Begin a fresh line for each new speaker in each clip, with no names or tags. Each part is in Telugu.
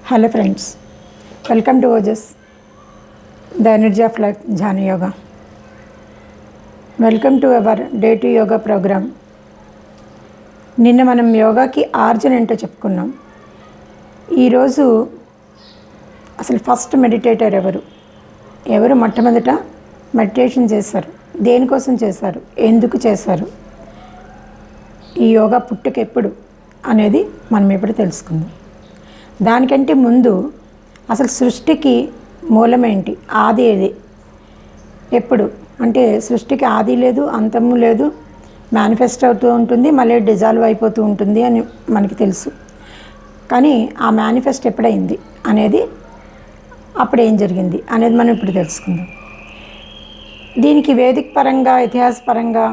Hello friends, welcome to OJS, the Energy of Life Jhana Yoga. Welcome to our Day to Yoga program. నిన్న మనం యోగాకి ఆర్జన్ ఏంటో చెప్పుకున్నాం. ఈరోజు అసలు ఫస్ట్ మెడిటేటర్ ఎవరు మొట్టమొదట మెడిటేషన్ చేశారు, దేనికోసం చేశారు, ఎందుకు చేశారు, ఈ యోగా పుట్టుక ఎప్పుడు అనేది మనం ఇప్పుడు తెలుసుకుందాం. దానికంటే ముందు అసలు సృష్టికి మూలమేంటి, ఆది ఏది, ఎప్పుడు అంటే సృష్టికి ఆది లేదు, అంతము లేదు, మేనిఫెస్ట్ అవుతూ ఉంటుంది, మళ్ళీ డిజాల్వ్ అయిపోతూ ఉంటుంది అని మనకి తెలుసు. కానీ ఆ మేనిఫెస్ట్ ఎప్పుడైంది అనేది, అప్పుడు ఏం జరిగింది అనేది మనం ఇప్పుడు తెలుసుకుందాం. దీనికి వేదిక పరంగా, ఇతిహాస పరంగా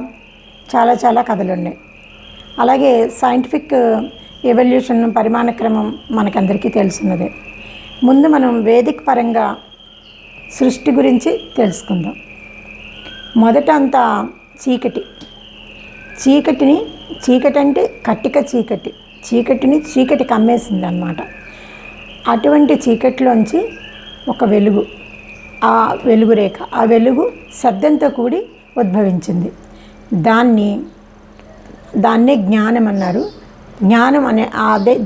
చాలా కథలు ఉన్నాయి. అలాగే సైంటిఫిక్ ఎవల్యూషన్, పరిమాణ క్రమం మనకందరికీ తెలుసున్నదే. ముందు మనం వేదిక పరంగా సృష్టి గురించి తెలుసుకుందాం. మొదట అంతా చీకటి అంటే కట్టిక చీకటిని కమ్మేసింది అన్నమాట. అటువంటి చీకటిలోంచి ఒక వెలుగు, ఆ వెలుగు రేఖ, ఆ వెలుగు శబ్దంతో కూడి ఉద్భవించింది. దాన్నే జ్ఞానం అన్నారు. జ్ఞానం అనే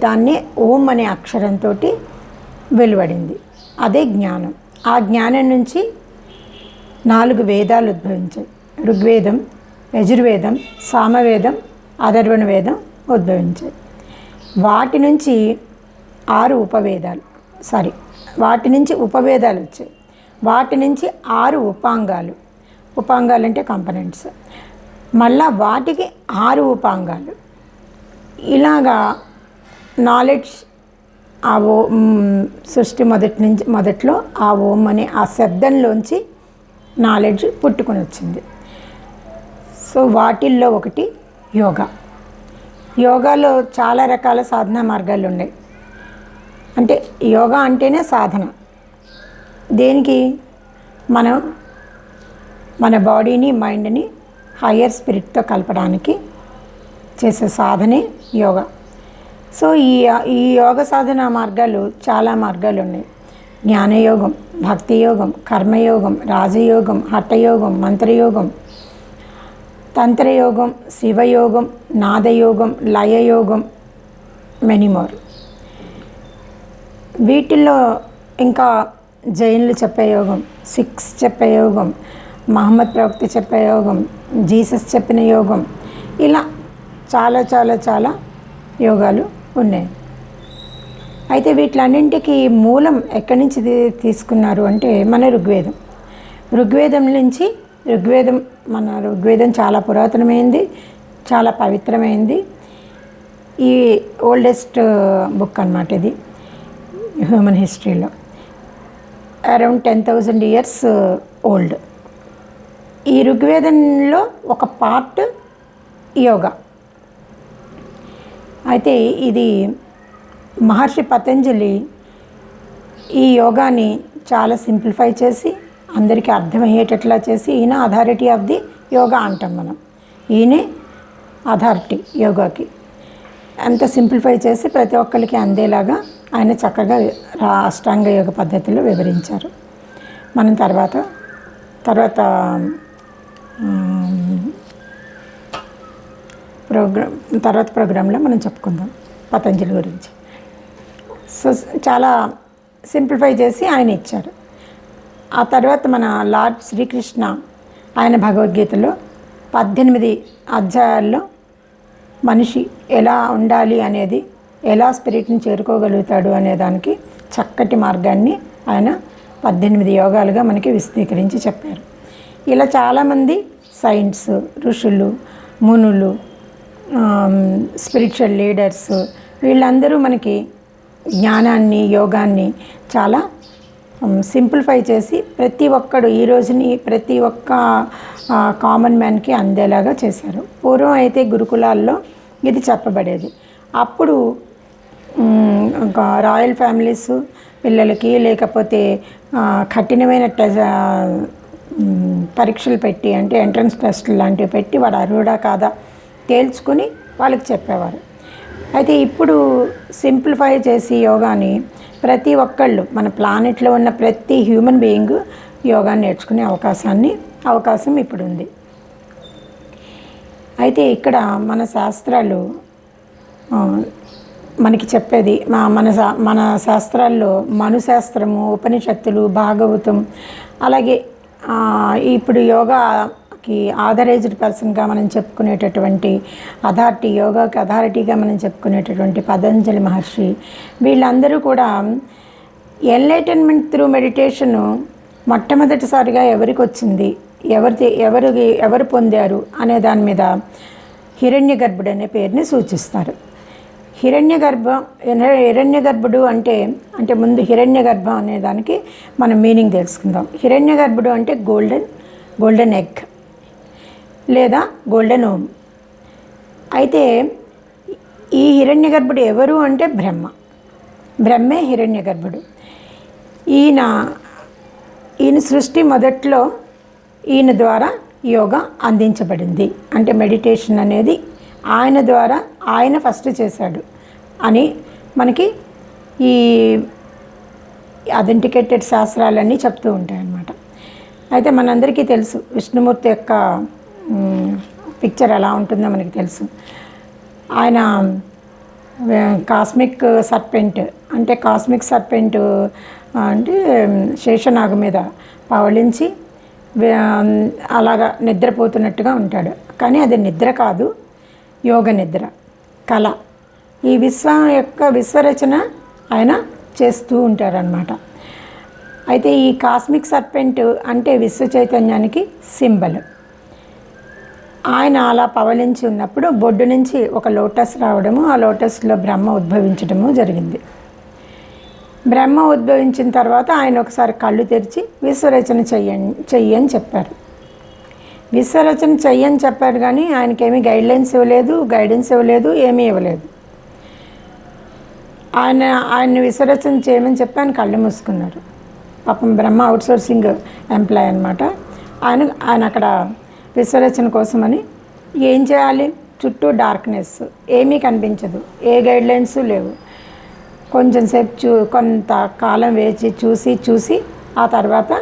దాన్నే ఓం అనే అక్షరంతో వెలువడింది, అదే జ్ఞానం. ఆ జ్ఞానం నుంచి 4 వేదాలు ఉద్భవించాయి. ఋగ్వేదం, యజుర్వేదం, సామవేదం, అథర్వణ వేదం ఉద్భవించాయి. వాటి నుంచి 6 ఉపవేదాలు వచ్చాయి. వాటి నుంచి 6 ఉపాంగాలు అంటే కంపనెంట్స్. మళ్ళా వాటికి 6 ఉపాంగాలు. ఇలాగా నాలెడ్జ్, ఆ ఓం సృష్టి మొదట్లో ఆ ఓం అనే ఆ శబ్దంలోంచి నాలెడ్జ్ పుట్టుకొని వచ్చింది. సో వాటిల్లో ఒకటి యోగా. యోగాలో చాలా రకాల సాధనా మార్గాలు ఉన్నాయి. అంటే యోగా అంటేనే సాధన. దేనికి? మన బాడీని, మైండ్ని హయ్యర్ స్పిరిట్తో కలపడానికి చేసే సాధనే యోగా. సో ఈ యోగ సాధన మార్గాలు చాలా మార్గాలు ఉన్నాయి. జ్ఞానయోగం, భక్తి యోగం, కర్మయోగం, రాజయోగం, హఠయోగం, మంత్రయోగం, తంత్రయోగం, శివయోగం, నాదయోగం, లయయోగం, మెనీ మోర్. వీటిల్లో ఇంకా జైన్లు చెప్పే యోగం, సిక్స్ చెప్పే యోగం, మహమ్మద్ ప్రవక్త చెప్పే యోగం, జీసస్ చెప్పిన యోగం, ఇలా చాలా యోగాలు ఉన్నాయి. అయితే వీటిలన్నింటికి మూలం ఎక్కడి నుంచి తీసుకున్నారు అంటే మన ఋగ్వేదం చాలా పురాతనమైంది, చాలా పవిత్రమైంది. ఈ ఓల్డెస్ట్ బుక్ అన్నమాట ఇది హ్యూమన్ హిస్టరీలో. Around 10,000 years old. ఈ ఋగ్వేదంలో ఒక పార్ట్ యోగా. అయితే ఇది మహర్షి పతంజలి ఈ యోగాని చాలా సింప్లిఫై చేసి అందరికీ అర్థమయ్యేటట్లా చేసి, ఈయన అథారిటీ ఆఫ్ ది యోగా అంటాం మనం. ఈయనే అథారిటీ యోగాకి. అంత సింప్లిఫై చేసి ప్రతి ఒక్కరికి అందేలాగా ఆయన చక్కగా అష్టాంగ యోగ పద్ధతిలో వివరించారు. మనం తర్వాత ప్రోగ్రాంలో మనం చెప్పుకుందాం పతంజలి గురించి. సో చాలా సింప్లిఫై చేసి ఆయన ఇచ్చారు. ఆ తర్వాత మన లార్డ్ శ్రీకృష్ణ ఆయన భగవద్గీతలో 18 అధ్యాయాల్లో మనిషి ఎలా ఉండాలి అనేది, ఎలా స్పిరిట్ని చేరుకోగలుగుతాడు అనే దానికి చక్కటి మార్గాన్ని ఆయన 18 యోగాలుగా మనకి విశదీకరించి చెప్పారు. ఇలా చాలామంది సైన్స్, ఋషులు, మునులు, స్పిరిచువల్ లీడర్స్, వీళ్ళందరూ మనకి జ్ఞానాన్ని, యోగాన్ని చాలా సింప్లిఫై చేసి ప్రతి ఒక్కడు ఈ రోజుని ప్రతి ఒక్క కామన్ మ్యాన్కి అందేలాగా చేశారు. పూర్వం అయితే గురుకులాల్లో ఇది చెప్పబడేది. అప్పుడు రాయల్ ఫ్యామిలీస్ పిల్లలకి, లేకపోతే కఠినమైన పరీక్షలు పెట్టి, అంటే ఎంట్రన్స్ టెస్టులు లాంటివి పెట్టి వాడు అర్హుడా కాదా తేల్చుకుని వాళ్ళకి చెప్పేవారు. అయితే ఇప్పుడు సింప్లిఫై చేసి యోగాని ప్రతి ఒక్కళ్ళు మన ప్లానెట్లో ఉన్న ప్రతి హ్యూమన్ బీయింగ్ యోగా నేర్చుకునే అవకాశం ఇప్పుడు ఉంది. అయితే ఇక్కడ మన శాస్త్రాలు మనకి చెప్పేది మన శాస్త్రాల్లో మనుశాస్త్రము, ఉపనిషత్తులు, భాగవతం, అలాగే ఇప్పుడు యోగాకి ఆథరైజ్డ్ పర్సన్గా మనం చెప్పుకునేటటువంటి యోగాకి అథారిటీగా మనం చెప్పుకునేటటువంటి పతంజలి మహర్షి, వీళ్ళందరూ కూడా ఎన్లైటన్మెంట్ త్రూ మెడిటేషను మొట్టమొదటిసారిగా ఎవరికి వచ్చింది, ఎవరు పొందారు అనే దాని మీద హిరణ్యగర్భుడు అనే పేరుని సూచిస్తారు. హిరణ్యగర్భుడు అంటే ముందు హిరణ్యగర్భం అనే దానికి మనం మీనింగ్ తెలుసుకుందాం. హిరణ్యగర్భుడు అంటే గోల్డెన్ ఎగ్ లేదా గోల్డెన్ ఓమ్. అయితే ఈ హిరణ్యగర్భుడు ఎవరు అంటే బ్రహ్మే హిరణ్యగర్భుడు. ఈయన సృష్టి మొదట్లో ఈయన ద్వారా యోగా అందించబడింది. అంటే మెడిటేషన్ అనేది ఆయన ద్వారా ఆయన ఫస్ట్ చేశాడు అని మనకి ఈ అథెంటికేటెడ్ శాస్త్రాలన్నీ చెప్తూ ఉంటాయన్నమాట. అయితే మనందరికీ తెలుసు విష్ణుమూర్తి యొక్క పిక్చర్ ఎలా ఉంటుందో మనకి తెలుసు. ఆయన కాస్మిక్ సర్పెంట్ అంటే శేషనాగు మీద పవళించి అలాగా నిద్రపోతున్నట్టుగా ఉంటాడు. కానీ అది నిద్ర కాదు, యోగ నిద్ర, కళ. ఈ విశ్వరచన ఆయన చేస్తూ ఉంటారనమాట. అయితే ఈ కాస్మిక్ సర్పెంట్ అంటే విశ్వ చైతన్యానికి సింబల్. ఆయన అలా పవలించి ఉన్నప్పుడు బొడ్డు నుంచి ఒక లోటస్ రావడము, ఆ లోటస్లో బ్రహ్మ ఉద్భవించడము జరిగింది. బ్రహ్మ ఉద్భవించిన తర్వాత ఆయన ఒకసారి కళ్ళు తెరిచి విశ్వరచన చెయ్యని చెప్పారు. విశ్వరచన చెయ్యని చెప్పారు కానీ ఆయనకేమీ గైడెన్స్ ఇవ్వలేదు, ఏమీ ఇవ్వలేదు. ఆయన్ని విశ్వరచన చేయమని చెప్పి ఆయన కళ్ళు మూసుకున్నారు. పాపం బ్రహ్మ అవుట్సోర్సింగ్ ఎంప్లాయ్ అనమాట. ఆయన అక్కడ విశ్వరచన కోసమని ఏం చేయాలి, చుట్టూ డార్క్నెస్, ఏమీ కనిపించదు, ఏ గైడ్లైన్స్ లేవు. కొంచెం సేపు కొంత కాలం వేచి చూసి ఆ తర్వాత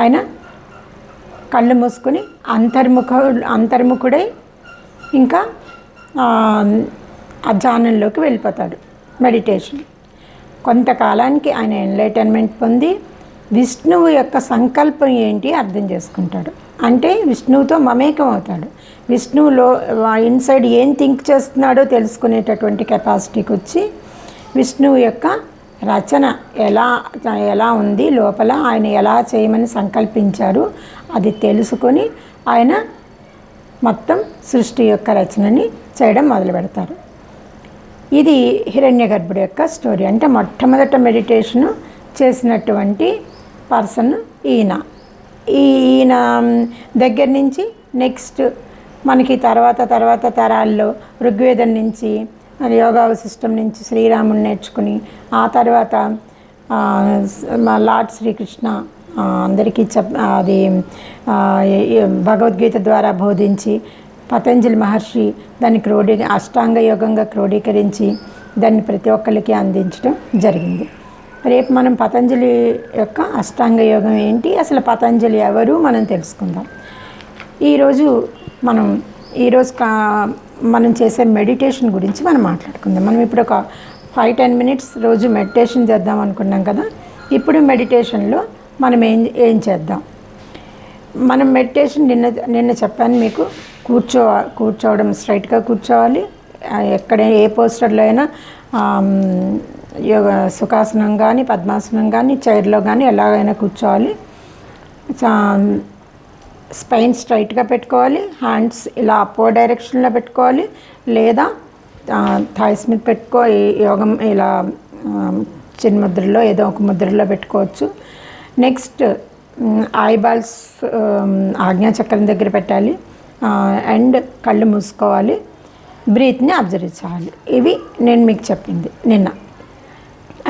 ఆయన కళ్ళు మూసుకొని అంతర్ముఖుడై ఇంకా ఆ ధ్యానంలోకి వెళ్ళిపోతాడు. మెడిటేషన్ కొంతకాలానికి ఆయన ఎన్లైటన్మెంట్ పొంది విష్ణువు యొక్క సంకల్పం ఏంటి అర్థం చేసుకుంటాడు. అంటే విష్ణువుతో మమేకం అవుతాడు. విష్ణువులో ఇన్సైడ్ ఏం థింక్ చేస్తున్నాడో తెలుసుకునేటటువంటి కెపాసిటీకి వచ్చి విష్ణువు యొక్క రచన ఎలా ఉంది లోపల, ఆయన ఎలా చేయమని సంకల్పించారు అది తెలుసుకొని ఆయన మొత్తం సృష్టి యొక్క రచనని చేయడం మొదలు పెడతారు. ఇది హిరణ్యగర్భుడి యొక్క స్టోరీ. అంటే మొట్టమొదట మెడిటేషను చేసినటువంటి పర్సన్ ఈయన దగ్గర నుంచి నెక్స్ట్ మనకి తర్వాత తరాల్లో ఋగ్వేదం నుంచి యోగా సిస్టమ్ నుంచి శ్రీరాముని నేర్చుకుని ఆ తర్వాత లార్డ్ శ్రీకృష్ణ అందరికీ అది భగవద్గీత ద్వారా బోధించి పతంజలి మహర్షి దాన్ని అష్టాంగ యోగంగా క్రోడీకరించి దాన్ని ప్రతి ఒక్కరికి అందించడం జరిగింది. రేపు మనం పతంజలి యొక్క అష్టాంగ యోగం ఏంటి, అసలు పతంజలి ఎవరు మనం తెలుసుకుందాం. ఈరోజు మనం చేసే మెడిటేషన్ గురించి మనం మాట్లాడుకుందాం. మనం ఇప్పుడు ఒక 5-10 మినిట్స్ రోజు మెడిటేషన్ చేద్దాం అనుకున్నాం కదా. ఇప్పుడు మెడిటేషన్లో మనం ఏం చేద్దాం. మనం మెడిటేషన్ నిన్న చెప్పాను మీకు, కూర్చోవడం స్ట్రైట్గా కూర్చోవాలి. ఏ పోస్టర్లో అయినా యోగా సుఖాసనం కానీ పద్మాసనం కానీ చైర్లో కానీ ఎలాగైనా కూర్చోవాలి. స్పైన్ స్ట్రైట్గా పెట్టుకోవాలి. హ్యాండ్స్ ఇలా అప్వర్డ్ డైరెక్షన్లో పెట్టుకోవాలి, లేదా థాయిస్ మీద యోగం ఇలా చిన్ముద్రలో ఏదో ఒక ముద్రలో పెట్టుకోవచ్చు. నెక్స్ట్ ఐబాల్స్ ఆజ్ఞాచక్రం దగ్గర పెట్టాలి అండ్ కళ్ళు మూసుకోవాలి. బ్రీత్ని అబ్జర్వ్ చేయాలి. ఇవి నేను మీకు చెప్పింది నిన్న.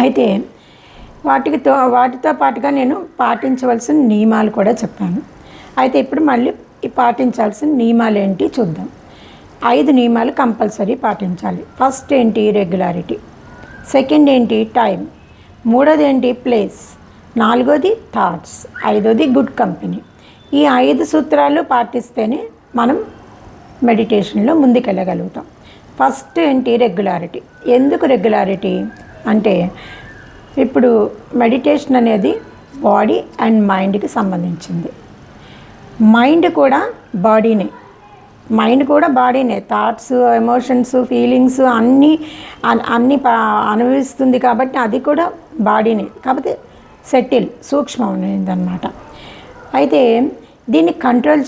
అయితే వాటితో పాటుగా నేను పాటించవలసిన నియమాలు కూడా చెప్పాను. అయితే ఇప్పుడు మళ్ళీ పాటించాల్సిన నియమాలు ఏంటి చూద్దాం. 5 నియమాలు కంపల్సరీ పాటించాలి. ఫస్ట్ ఏంటి, రెగ్యులారిటీ. సెకండ్ ఏంటి, టైం. మూడోది ఏంటి? ప్లేస్. నాలుగోది థాట్స్. ఐదోది గుడ్ కంపెనీ. ఈ 5 సూత్రాలు పాటిస్తేనే మనం మెడిటేషన్లో ముందుకెళ్ళగలుగుతాం. ఫస్ట్ ఏంటి? రెగ్యులారిటీ. ఎందుకు రెగ్యులారిటీ అంటే, ఇప్పుడు మెడిటేషన్ అనేది బాడీ అండ్ మైండ్కి సంబంధించింది. మైండ్ కూడా బాడీనే, థాట్స్, ఎమోషన్స్, ఫీలింగ్స్ అన్నీ అనుభవిస్తుంది కాబట్టి అది కూడా బాడీనే, కాకపోతే సూక్ష్మమైనదన్నమాట. అయితే దీన్ని కంట్రోల్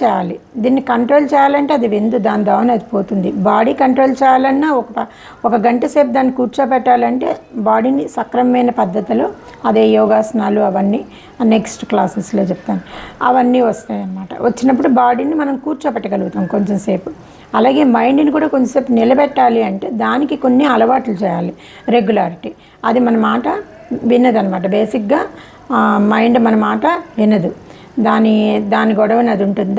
చేయాలంటే అది దాని దాని అది పోతుంది. బాడీ కంట్రోల్ చేయాలన్నా ఒక గంట సేపు దాన్ని కూర్చోబెట్టాలంటే బాడీని సక్రమమైన పద్ధతిలో, అదే యోగాసనాలు అవన్నీ నెక్స్ట్ క్లాసెస్లో చెప్తాను, అవన్నీ వస్తాయి అన్నమాట. వచ్చినప్పుడు బాడీని మనం కూర్చోబెట్టగలుగుతాం కొంచెం సేపు. అలాగే మైండ్ని కూడా కొంచెంసేపు నిలబెట్టాలి అంటే దానికి కొన్ని అలవాట్లు చేయాలి. రెగ్యులారిటీ. అది మన మాట వినదనమాట. బేసిక్గా మైండ్ మన మాట వినదు. దాని గొడవ అది ఉంటుంది.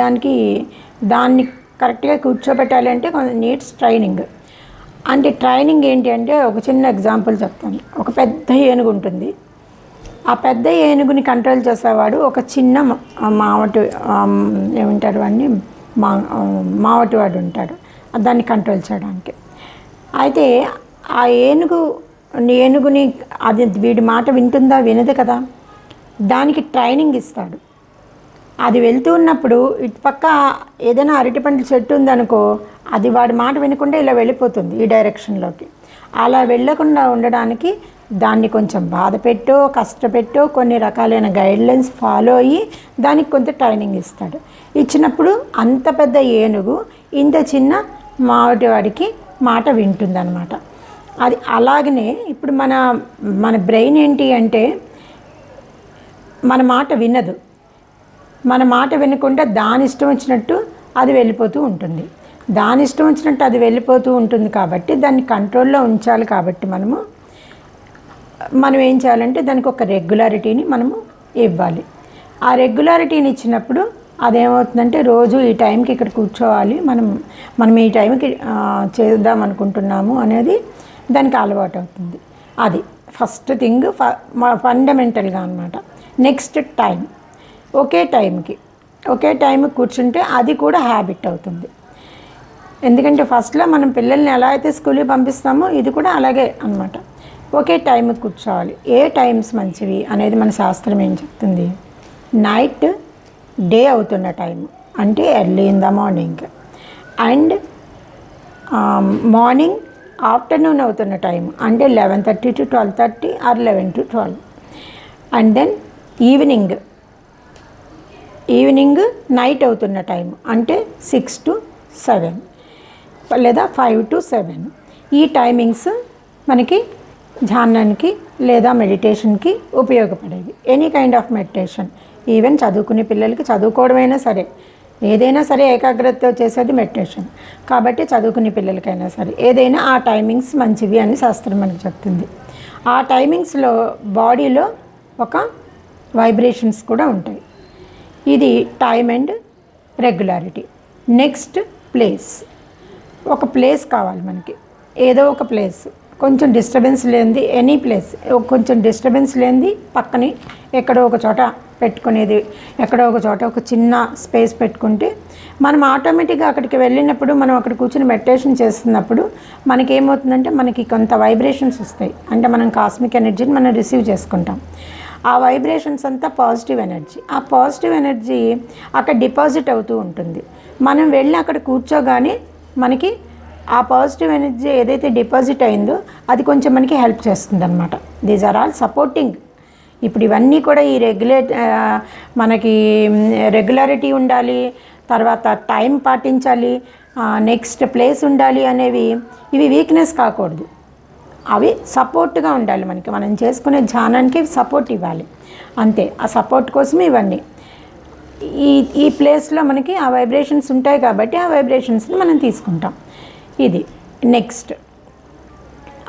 దాన్ని కరెక్ట్గా కూర్చోబెట్టాలి అంటే కొంచెం నీడ్స్ ట్రైనింగ్. అంటే ట్రైనింగ్ ఏంటి అంటే, ఒక చిన్న ఎగ్జాంపుల్ చెప్తాను. ఒక పెద్ద ఏనుగు ఉంటుంది. ఆ పెద్ద ఏనుగుని కంట్రోల్ చేసేవాడు ఒక చిన్న ఏమంటారు వాడిని, మావటివాడు ఉంటాడు దాన్ని కంట్రోల్ చేయడానికి. అయితే ఆ ఏనుగుని అది వీడి మాట వింటుందా? వినదు కదా. దానికి ట్రైనింగ్ ఇస్తాడు. అది వెళ్తూ ఉన్నప్పుడు ఇటు పక్క ఏదైనా అరటిపండ్ల చెట్టు ఉందనుకో, అది వాడి మాట వినకుండా ఇలా వెళ్ళిపోతుంది ఈ డైరెక్షన్లోకి. అలా వెళ్ళకుండా ఉండడానికి దాన్ని కొంచెం బాధపెట్టో కష్టపెట్టో కొన్ని రకాలైన గైడ్లైన్స్ ఫాలో అయ్యి దానికి కొంత ట్రైనింగ్ ఇస్తాడు. ఇచ్చినప్పుడు అంత పెద్ద ఏనుగు ఇంత చిన్న మావటివాడికి మాట వింటుందన్నమాట. అది అలాగనే ఇప్పుడు మన బ్రెయిన్ ఏంటి అంటే, మన మాట వినదు. మన మాట వినకుండా దాని ఇష్టం వచ్చినట్టు అది వెళ్ళిపోతూ ఉంటుంది. కాబట్టి దాన్ని కంట్రోల్లో ఉంచాలి. కాబట్టి మనం ఏం చేయాలంటే దానికి ఒక రెగ్యులారిటీని మనము ఇవ్వాలి. ఆ రెగ్యులారిటీని ఇచ్చినప్పుడు అదేమవుతుందంటే, రోజు ఈ టైంకి ఇక్కడ కూర్చోవాలి, మనం ఈ టైంకి చేద్దాం అనుకుంటున్నాము అనేది దానికి అలవాటు అవుతుంది. అది ఫస్ట్ థింగ్, ఫండమెంటల్గా అన్నమాట. Next time. ఒకే టైంకి కూర్చుంటే అది కూడా హ్యాబిట్ అవుతుంది. ఎందుకంటే ఫస్ట్లో మనం పిల్లల్ని ఎలా అయితే స్కూల్కి పంపిస్తామో ఇది కూడా అలాగే అన్నమాట. ఒకే టైంకి కూర్చోవాలి. ఏ టైమ్స్ మంచివి అనేది మన శాస్త్రం ఏం చెప్తుంది? నైట్ డే అవుతున్న టైం అంటే early in the morning, and morning afternoon అవుతున్న టైం అంటే 11:30 to 12:30 or 11 to 12, and then evening night అవుతున్న టైం అంటే 6 to 7 లేదా 5 to 7. ఈ టైమింగ్స్ మనకి ధ్యానానికి లేదా మెడిటేషన్కి ఉపయోగపడేవి. Any kind of meditation, even చదువుకునే పిల్లలకి, చదువుకోవడమైనా సరే, ఏదైనా సరే ఏకాగ్రతతో చేసేది మెడిటేషన్. కాబట్టి చదువుకునే పిల్లలకైనా సరే ఏదైనా ఆ టైమింగ్స్ మంచివి అని శాస్త్రం మనకు చెప్తుంది. ఆ టైమింగ్స్లో బాడీలో ఒక వైబ్రేషన్స్ కూడా ఉంటాయి. ఇది time and regularity. Next place. ఒక ప్లేస్ కావాలి మనకి, ఏదో ఒక ప్లేస్, కొంచెం డిస్టర్బెన్స్ లేనిది, ఎనీ ప్లేస్ కొంచెం డిస్టర్బెన్స్ లేనిది, పక్కని ఎక్కడో ఒక చోట పెట్టుకునేది, ఎక్కడో ఒక చోట ఒక చిన్న స్పేస్ పెట్టుకుంటే మనం ఆటోమేటిక్గా అక్కడికి వెళ్ళినప్పుడు, మనం అక్కడ కూర్చొని మెడిటేషన్ చేస్తున్నప్పుడు మనకి ఏమవుతుందంటే, మనకి కొంత వైబ్రేషన్స్ వస్తాయి. అంటే మనం కాస్మిక్ ఎనర్జీని మనం రిసీవ్ చేసుకుంటాం. ఆ వైబ్రేషన్స్ అంతా పాజిటివ్ ఎనర్జీ. ఆ పాజిటివ్ ఎనర్జీ అక్కడ డిపాజిట్ అవుతూ ఉంటుంది. మనం వెళ్ళి అక్కడ కూర్చోగానే మనకి ఆ పాజిటివ్ ఎనర్జీ ఏదైతే డిపాజిట్ అయిందో అది కొంచెం మనకి హెల్ప్ చేస్తుంది అనమాట. These are all supporting. ఇప్పుడు ఇవన్నీ కూడా ఈ మనకి రెగ్యులారిటీ ఉండాలి, తర్వాత టైం పాటించాలి, నెక్స్ట్ ప్లేస్ ఉండాలి అనేవి ఇవి వీక్నెస్ కాకూడదు. అవి సపోర్ట్గా ఉండాలి మనకి. మనం చేసుకునే ధ్యానానికి సపోర్ట్ ఇవ్వాలి అంతే. ఆ సపోర్ట్ కోసం ఇవన్నీ ఈ ప్లేస్లో మనకి ఆ వైబ్రేషన్స్ ఉంటాయి కాబట్టి ఆ వైబ్రేషన్స్ని మనం తీసుకుంటాం. ఇది నెక్స్ట్.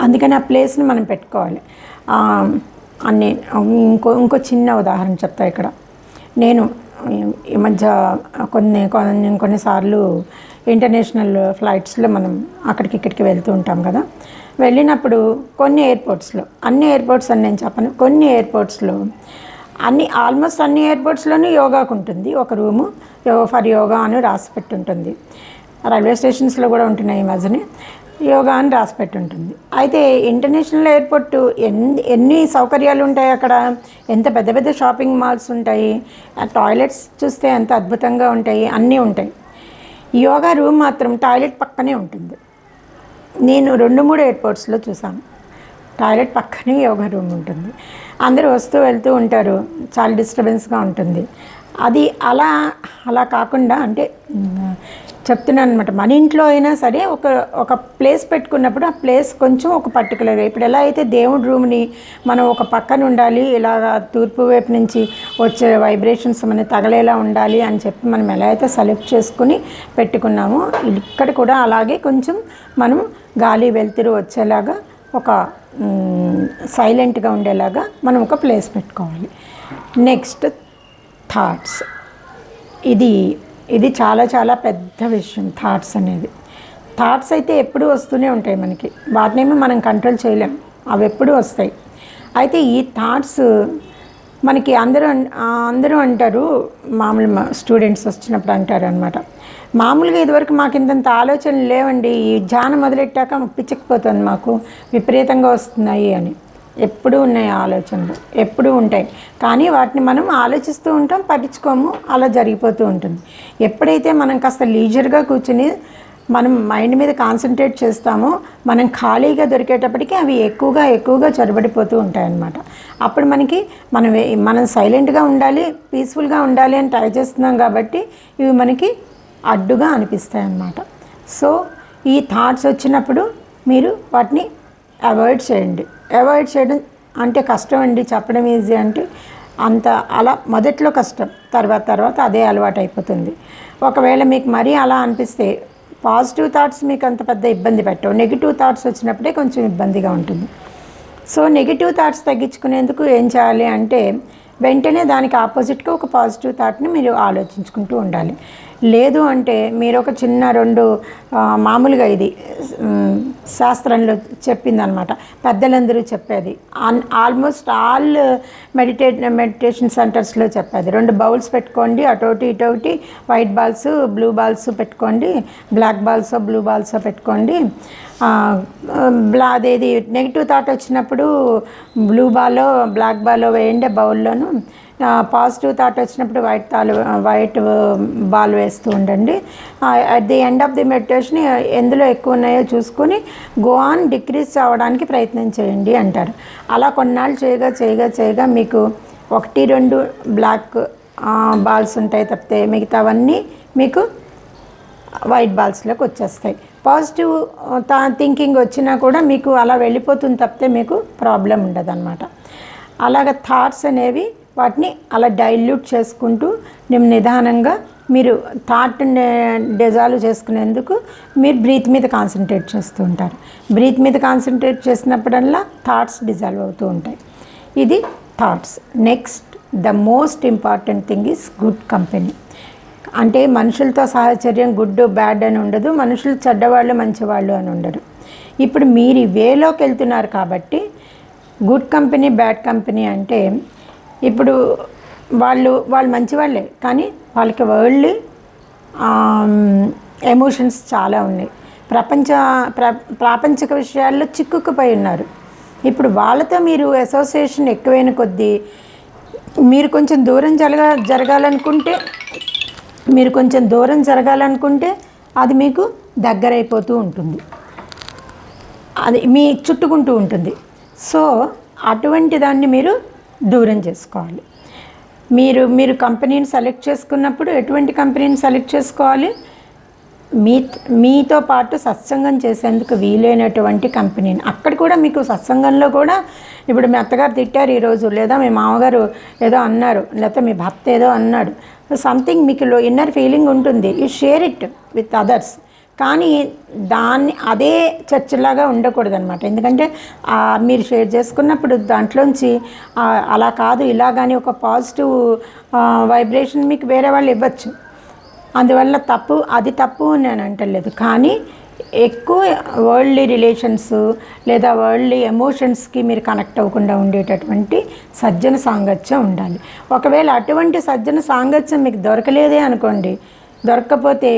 అందుకని ఆ ప్లేస్ని మనం పెట్టుకోవాలి. ఇంకో చిన్న ఉదాహరణ చెప్తా. ఇక్కడ నేను ఈ మధ్య కొన్నిసార్లు ఇంటర్నేషనల్ ఫ్లైట్స్లో మనం అక్కడికి ఇక్కడికి వెళ్తూ ఉంటాం కదా. వెళ్ళినప్పుడు కొన్ని ఎయిర్పోర్ట్స్లో, అన్ని ఎయిర్పోర్ట్స్ అని నేను చెప్పను, కొన్ని ఎయిర్పోర్ట్స్లో ఆల్మోస్ట్ అన్ని ఎయిర్పోర్ట్స్లోనూ యోగాకు ఉంటుంది ఒక రూము, ఫర్ యోగా అని రాసి పెట్టి ఉంటుంది. రైల్వే స్టేషన్స్లో కూడా ఉంటున్నాయి ఈ మధ్యనే, యోగా అని రాసి పెట్టి ఉంటుంది. అయితే ఇంటర్నేషనల్ ఎయిర్పోర్ట్ ఎన్ని సౌకర్యాలు ఉంటాయి అక్కడ, ఎంత పెద్ద పెద్ద షాపింగ్ మాల్స్ ఉంటాయి, టాయిలెట్స్ చూస్తే ఎంత అద్భుతంగా ఉంటాయి, అన్నీ ఉంటాయి. యోగా రూమ్ మాత్రం టాయిలెట్ పక్కనే ఉంటుంది. నేను 2-3 ఎయిర్పోర్ట్స్లో చూసాను, టాయిలెట్ పక్కనే యోగా రూమ్ ఉంటుంది. అందరూ వస్తూ వెళ్తూ ఉంటారు, చాలా డిస్టర్బెన్స్గా ఉంటుంది. అది అలా కాకుండా, అంటే చెప్తున్నాను అనమాట, మన ఇంట్లో అయినా సరే ఒక ప్లేస్ పెట్టుకున్నప్పుడు ఆ ప్లేస్ కొంచెం ఒక పర్టికులర్గా, ఇప్పుడు ఎలా అయితే దేవుడి రూమ్ని మనం ఒక పక్కన ఉండాలి, ఇలాగ తూర్పు వైపు నుంచి వచ్చే వైబ్రేషన్స్ మనకి తగలేలా ఉండాలి అని చెప్పి మనం ఎలా అయితే సెలెక్ట్ చేసుకుని పెట్టుకున్నామో, ఇక్కడ కూడా అలాగే కొంచెం మనం గాలి వెలుతురు వచ్చేలాగా, ఒక సైలెంట్గా ఉండేలాగా మనం ఒక ప్లేస్ పెట్టుకోవాలి. Next thoughts. ఇది చాలా చాలా పెద్ద విషయం. థాట్స్ అనేది, థాట్స్ అయితే ఎప్పుడూ వస్తూనే ఉంటాయి మనకి, వాటినేమో మనం కంట్రోల్ చేయలేం, అవి ఎప్పుడూ వస్తాయి. అయితే ఈ థాట్స్ మనకి అందరూ అంటారు, మామూలు స్టూడెంట్స్ వచ్చినప్పుడు అంటారు అనమాట, మామూలుగా ఇదివరకు మాకు ఇంతంత ఆలోచనలు లేవండి, ఈ ధ్యానం మొదలెట్టాక పిచ్చకపోతుంది, మాకు విపరీతంగా వస్తున్నాయి అని. ఎప్పుడూ ఉన్నాయి ఆలోచనలు, ఎప్పుడూ ఉంటాయి, కానీ వాటిని మనం ఆలోచిస్తూ ఉంటాం, పట్టించుకోము, అలా జరిగిపోతూ ఉంటుంది. ఎప్పుడైతే మనం కాస్త లీజర్గా కూర్చుని మనం మైండ్ మీద కాన్సన్ట్రేట్ చేస్తామో, మనం ఖాళీగా దొరికేటప్పటికీ అవి ఎక్కువగా చొరబడిపోతూ ఉంటాయన్నమాట. అప్పుడు మనం సైలెంట్గా ఉండాలి, పీస్ఫుల్గా ఉండాలి అని ట్రై చేస్తున్నాం కాబట్టి ఇవి మనకి అడ్డుగా అనిపిస్తాయి అన్నమాట. సో ఈ థాట్స్ వచ్చినప్పుడు మీరు వాటిని అవాయిడ్ చేయండి. అవాయిడ్ చేయడం అంటే కష్టం అండి, చెప్పడం ఈజీ అంటే అలా మొదట్లో కష్టం, తర్వాత అదే అలవాటు అయిపోతుంది. ఒకవేళ మీకు మరీ అలా అనిపిస్తే పాజిటివ్ థాట్స్ మీకు అంత పెద్ద ఇబ్బంది పెట్టవు, నెగిటివ్ థాట్స్ వచ్చినప్పుడే కొంచెం ఇబ్బందిగా ఉంటుంది. సో నెగిటివ్ థాట్స్ తగ్గించుకునేందుకు ఏం చేయాలి అంటే, వెంటనే దానికి ఆపోజిట్గా ఒక పాజిటివ్ థాట్ని మీరు ఆలోచించుకుంటూ ఉండాలి. లేదు అంటే మీరు ఒక చిన్న 2 మామూలుగా ఇది శాస్త్రంలో చెప్పిందనమాట, పెద్దలందరూ చెప్పేది, ఆల్మోస్ట్ ఆల్ మెడిటేషన్ సెంటర్స్లో చెప్పేది, 2 బౌల్స్ పెట్టుకోండి, అటోటి ఇటోటి, వైట్ బాల్స్ బ్లూ బాల్స్ పెట్టుకోండి, బ్లాక్ బాల్స్ బ్లూ బాల్స్ పెట్టుకోండి. అదేది నెగిటివ్ థాట్ వచ్చినప్పుడు బ్లూ బాలో బ్లాక్ బాలో వేయండి బౌల్లోను, పాజిటివ్ థాట్ వచ్చినప్పుడు వైట్ బాల్ వేస్తూ ఉండండి. At the end of the meditation ఎందులో ఎక్కువ ఉన్నాయో చూసుకొని గో ఆన్ డిక్రీజ్ అవ్వడానికి ప్రయత్నం చేయండి అంటారు. అలా కొన్నాళ్ళు చేయగా మీకు 1-2 బ్లాక్ బాల్స్ ఉంటాయి తప్పితే మిగతావన్నీ మీకు వైట్ బాల్స్లోకి వచ్చేస్తాయి. పాజిటివ్ థింకింగ్ వచ్చినా కూడా మీకు అలా వెళ్ళిపోతుంది తప్పితే మీకు ప్రాబ్లం ఉండదు అన్నమాట. అలాగ థాట్స్ అనేవి వాటిని అలా డైల్యూట్ చేసుకుంటూ నిదానంగా మీరు థాట్ డిజాల్వ్ చేసుకునేందుకు మీరు బ్రీత్ మీద కాన్సన్ట్రేట్ చేస్తూ ఉంటారు. బ్రీత్ మీద కాన్సన్ట్రేట్ చేసినప్పుడల్లా థాట్స్ డిజాల్వ్ అవుతూ ఉంటాయి. ఇది thoughts. Next the most important thing is good company. అంటే మనుషులతో సాహచర్యం గుడ్ బ్యాడ్ అని ఉండదు, మనుషులు చెడ్డవాళ్ళు మంచివాళ్ళు అని ఉండరు. ఇప్పుడు మీరు ఈ వేలోకి వెళ్తున్నారు కాబట్టి గుడ్ కంపెనీ బ్యాడ్ కంపెనీ అంటే, ఇప్పుడు వాళ్ళు మంచివాళ్ళే కానీ వాళ్ళకి వరల్డ్లీ ఎమోషన్స్ చాలా ఉన్నాయి, ప్రాపంచిక విషయాల్లో చిక్కుకుపోయి ఉన్నారు. ఇప్పుడు వాళ్ళతో మీరు అసోసియేషన్ ఎక్కువైన కొద్దీ మీరు కొంచెం దూరం జరగాలనుకుంటే అది మీకు దగ్గరైపోతూ ఉంటుంది, అది మీ చుట్టుకుంటూ ఉంటుంది. సో అటువంటి దాన్ని మీరు దూరం చేసుకోవాలి. మీరు కంపెనీని సెలెక్ట్ చేసుకున్నప్పుడు ఎటువంటి కంపెనీని సెలెక్ట్ చేసుకోవాలి, మీతో పాటు సత్సంగం చేసేందుకు వీలైనటువంటి కంపెనీని. అక్కడ కూడా మీకు సత్సంగంలో కూడా ఇప్పుడు మీ అత్తగారు తిట్టారు ఈరోజు, లేదా మీ మామగారు ఏదో అన్నారు, లేకపోతే మీ భర్త ఏదో అన్నాడు, సంథింగ్ మీకు ఇన్నర్ ఫీలింగ్ ఉంటుంది, you share it with others. కానీ దాన్ని అదే చర్చలాగా ఉండకూడదు అనమాట. ఎందుకంటే మీరు షేర్ చేసుకున్నప్పుడు దాంట్లోంచి అలా కాదు ఇలా కానీ ఒక పాజిటివ్ వైబ్రేషన్ మీకు వేరే వాళ్ళు ఇవ్వచ్చు. అందువల్ల అది తప్పు నేను అంటలేదు. కానీ ఎక్కువ వరల్డ్లీ రిలేషన్స్ లేదా వరల్డ్లీ ఎమోషన్స్కి మీరు కనెక్ట్ అవ్వకుండా ఉండేటటువంటి సజ్జన సాంగత్యం ఉండాలి. ఒకవేళ అటువంటి సజ్జన సాంగత్యం మీకు దొరకలేదే అనుకోండి, దొరక్కపోతే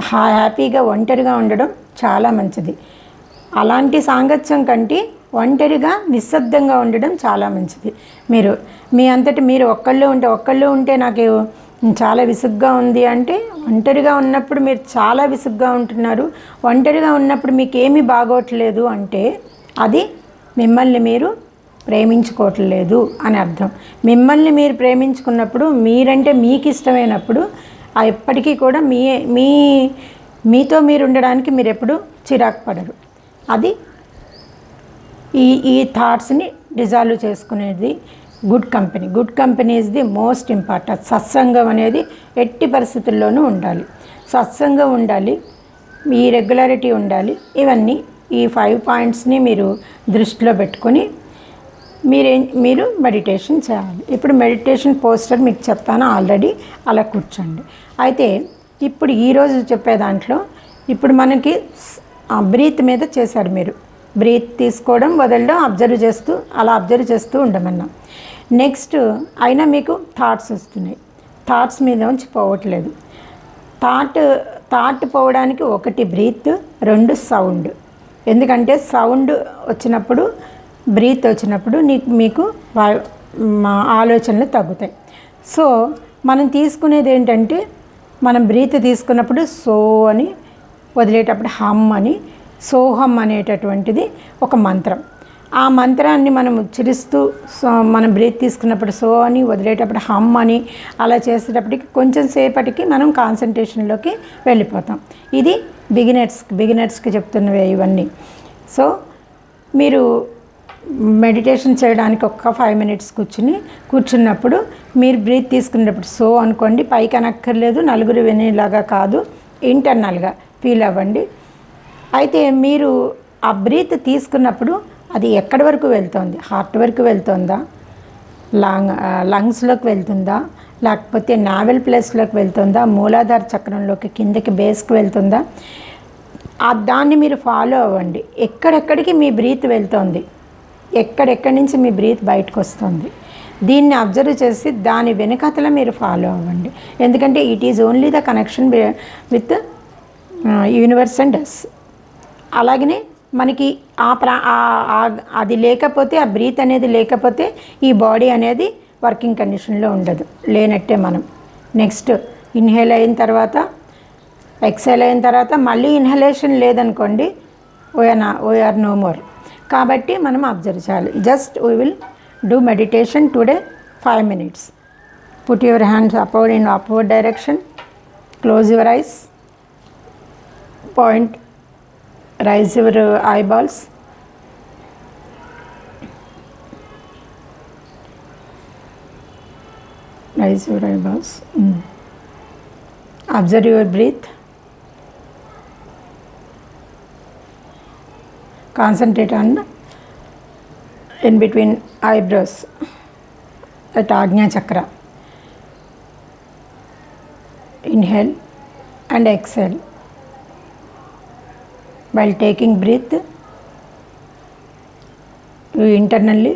హ్యాపీగా ఒంటరిగా ఉండడం చాలా మంచిది. అలాంటి సాంగత్యం కంటే ఒంటరిగా నిశ్శబ్దంగా ఉండడం చాలా మంచిది. మీరు మీ అంతటి మీరు ఒక్కళ్ళు ఉంటే నాకు చాలా విసుగ్గా ఉంది అంటే, ఒంటరిగా ఉన్నప్పుడు మీరు చాలా విసుగ్గా ఉంటున్నారు, ఒంటరిగా ఉన్నప్పుడు మీకు ఏమీ బాగోట్లేదు అంటే అది మిమ్మల్ని మీరు ప్రేమించుకోవట్లేదు అని అర్థం. మిమ్మల్ని మీరు ప్రేమించుకున్నప్పుడు, మీరంటే మీకు ఇష్టమైనప్పుడు ఎప్పటికీ కూడా మీతో మీరు ఉండడానికి మీరు ఎప్పుడు చిరాకు పడరు. అది ఈ థాట్స్ని డిజాల్వ్ చేసుకునేది good company is the most important. సత్సంగం అనేది ఎట్టి పరిస్థితుల్లోనూ ఉండాలి. సత్సంగం ఉండాలి, ఈ రెగ్యులారిటీ ఉండాలి. ఇవన్నీ ఈ 5 పాయింట్స్ని మీరు దృష్టిలో పెట్టుకొని మీరు మెడిటేషన్ చేయాలి. ఇప్పుడు మెడిటేషన్ పోస్టర్ మీకు చెప్తాను ఆల్రెడీ, అలా కూర్చోండి. అయితే ఇప్పుడు ఈరోజు చెప్పే దాంట్లో ఇప్పుడు మనకి బ్రీత్ మీద చేశారు. మీరు బ్రీత్ తీసుకోవడం వదలడం అబ్జర్వ్ చేస్తూ ఉండమన్నాం. నెక్స్ట్ అయినా మీకు థాట్స్ వస్తున్నాయి, థాట్స్ మీద నుంచి పోవట్లేదు. థాట్ పోవడానికి 1 బ్రీత్, 2 సౌండ్. ఎందుకంటే సౌండ్ వచ్చినప్పుడు, బ్రీత్ వచ్చినప్పుడు మీకు ఆలోచనలు తగ్గుతాయి. సో మనం తీసుకునేది ఏంటంటే, మనం బ్రీత్ తీసుకున్నప్పుడు సో అని, వదిలేటప్పుడు హమ్ అని, సోహం అనేటటువంటిది ఒక మంత్రం. ఆ మంత్రాన్ని మనం ఉచ్చరిస్తూ మనం బ్రీత్ తీసుకున్నప్పుడు సో అని, వదిలేటప్పుడు హమ్ అని అలా చేసేటప్పటికి కొంచెం సేపటికి మనం కాన్సన్ట్రేషన్లోకి వెళ్ళిపోతాం. ఇది బిగినర్స్కి చెప్తున్నవే ఇవన్నీ. సో మీరు మెడిటేషన్ చేయడానికి ఒక 5 మినిట్స్ కూర్చున్నప్పుడు మీరు బ్రీత్ తీసుకునేటప్పుడు సో అనుకోండి. పైకి అనక్కర్లేదు, నలుగురు వినేలాగా కాదు, ఇంటర్నల్గా ఫీల్ అవ్వండి. అయితే మీరు ఆ బ్రీత్ తీసుకున్నప్పుడు అది ఎక్కడి వరకు వెళ్తుంది? హార్ట్ వరకు వెళ్తుందా, లంగ్స్లోకి వెళ్తుందా, లేకపోతే నావెల్ ప్లేస్లోకి వెళ్తుందా, మూలాధార చక్రంలోకి కిందకి బేస్కి వెళ్తుందా? దాన్ని మీరు ఫాలో అవ్వండి. ఎక్కడెక్కడికి మీ బ్రీత్ వెళ్తుంది, ఎక్కడెక్కడి నుంచి మీ బ్రీత్ బయటకు వస్తుంది, దీన్ని అబ్జర్వ్ చేసి దాని వెనుకతల మీరు ఫాలో అవ్వండి. ఎందుకంటే it is only the connection with universe and us. అలాగనే మనకి అది లేకపోతే, ఆ బ్రీత్ అనేది లేకపోతే ఈ బాడీ అనేది వర్కింగ్ కండిషన్లో ఉండదు, లేనట్టే మనం. నెక్స్ట్ ఇన్హేల్ అయిన తర్వాత, ఎక్సేల్ అయిన తర్వాత మళ్ళీ ఇన్హలేషన్ లేదనుకోండి, వీఆర్ నో మోర్. కాబట్టి మనం అబ్జర్వ్ చేయాలి. Just we will do meditation today 5 minutes. Put your hands upward in upward direction, close your eyes, point, raise your eyeballs, observe your breath, concentrate on in between eyebrows at Ajna Chakra. Inhale and exhale. While taking breath, you internally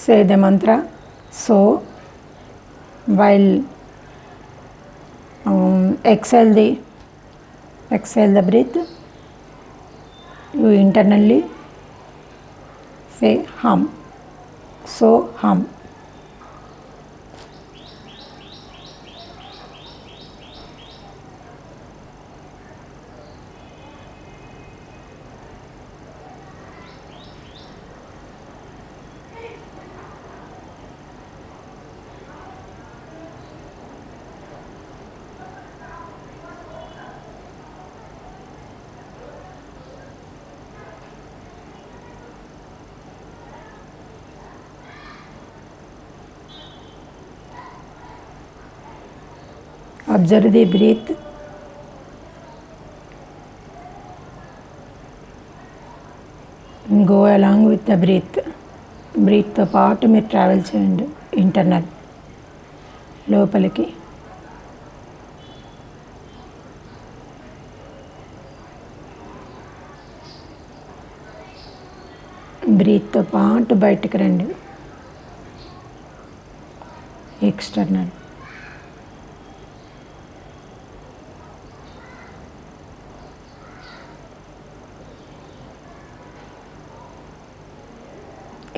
say the mantra so. While exhale the breath, you internally say hum, so hum. Observe the breath. Go along with the బ్రీత్తో పాటు మీరు ట్రావెల్ చేయండి ఇంటర్నల్ లోపలికి. బ్రీత్తో పాటు బయటకు రండి external.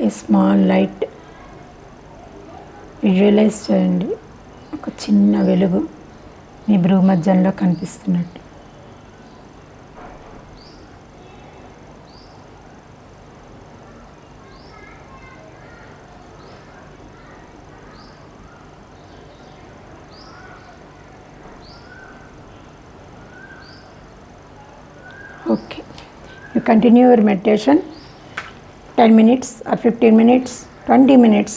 A small light visualize చేయండి, ఒక చిన్న వెలుగు మీ భూమధ్యంలో కనిపిస్తున్నట్టు. Okay, you continue your meditation 10 minutes or 15 minutes, 20 minutes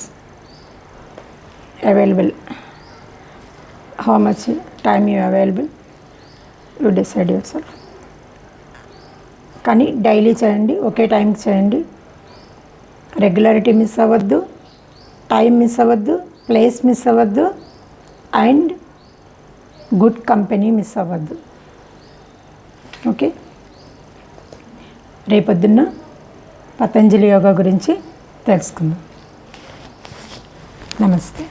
available. How much time you available, you decide yourself. కానీ డైలీ చేయండి, ఒకే టైంకి చేయండి. రెగ్యులారిటీ మిస్ అవ్వద్దు, టైం మిస్ అవ్వద్దు, ప్లేస్ మిస్ అవ్వద్దు, అండ్ గుడ్ కంపెనీ మిస్ అవ్వద్దు. ఓకే, రేపొద్దున్న పతంజలి యోగా గురించి తెలుసుకుందాం. నమస్తే.